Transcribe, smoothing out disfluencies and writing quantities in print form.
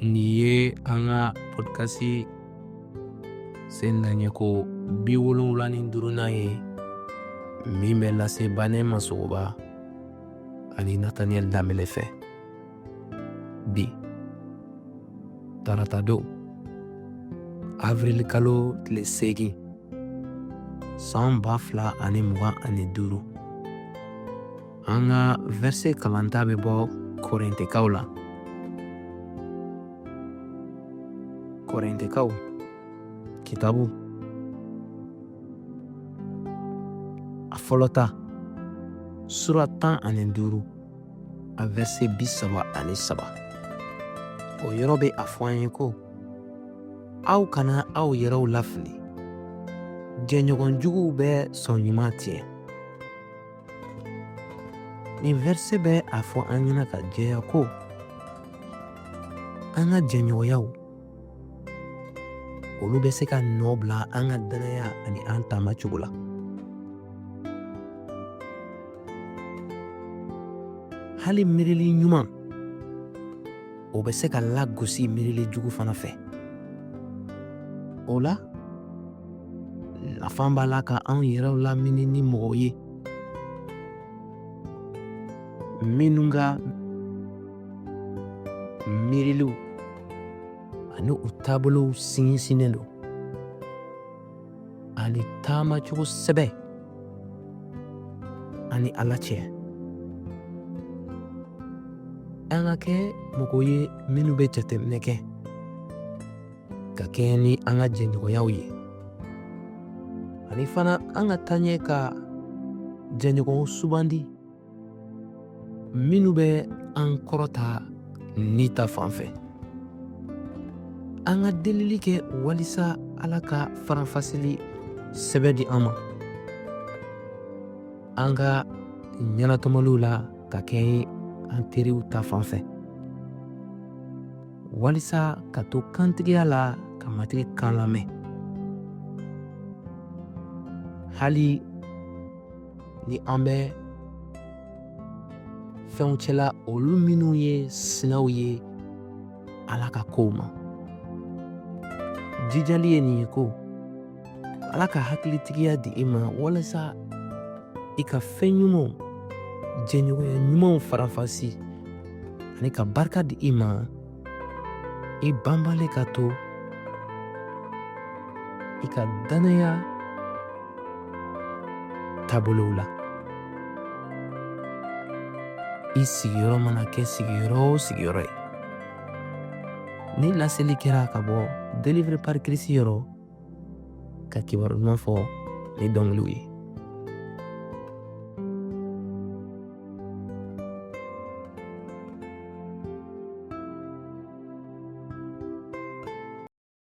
Nin ye an ka podcast sen naɲɛko 75nan ye min bɛ lase Banɛ Masogoba ani Nataniyɛli Danbɛlɛ fɛ. Bi tarata don avril kalo tile 8 san 2025 an ka verset kalanta bɛ bɔ Korintikaw la. Korintikaw kitabu a fɔlɔta sura 15 a verset 33. O yɔrɔ bɛ a fɔ an ye ko aw kana aw yɛrɛw lafili, jɛɲɔgɔnjuguw bɛ sɔn ɲuman tiɲɛ. Nin verset bɛ a fɔ an ɲɛna ka jɛya ko an ka jɛɲɔgɔnyaw olu bɛ se ka nɔ bila an ka danaya ani an taamacogo la. Hali miirili ɲuman o bɛ se ka lagosi miirili jugu fana fɛ. O la nafa b'a la ka anw yɛrɛw lamini ni mɔgɔw ye minnu ka miiriliw ani u taabolow sinsinnen don ani taamacogo sɛbɛ ani Ala cɛ. An ka kɛ mɔgɔw ye minnu bɛ jateminɛ kɛ ka kɛɲɛ ni an ka jɛɲɔgɔnyaw ye, ani fana an ka taaɲɛ ka jɛɲɔgɔnw sugandi minnu bɛ an kɔrɔta ni ta fanfɛ. An ka delili kɛ walisa Ala ka faranfasili sɛbɛ di an ma. An ka ɲɛnatɔmɔliw la ka kɛ an teriw ta fanfɛ, walisa ka to kantigiya la ka matigi kan lamɛn. Hali ni an bɛ fɛnw cɛla olu minnu ye sinaw ye Ala ka kow ma. Jijali ye nin ye ko Ala ka hakilitigiya di i ma walasa i ka fɛn ɲumanw, jɛɲɔgɔnya ɲumanw faranfasi ani ka barika di i ma, i banbalen ka to i ka danaya taabolow la. I sigiyɔrɔ mana kɛ sigiyɔrɔ o sigiyɔrɔ ye. Ni laseli kɛra ka bɔ Délivré par Christ yɔrɔ ka kibaru ɲuman fɔ ni dɔnkiliw ye.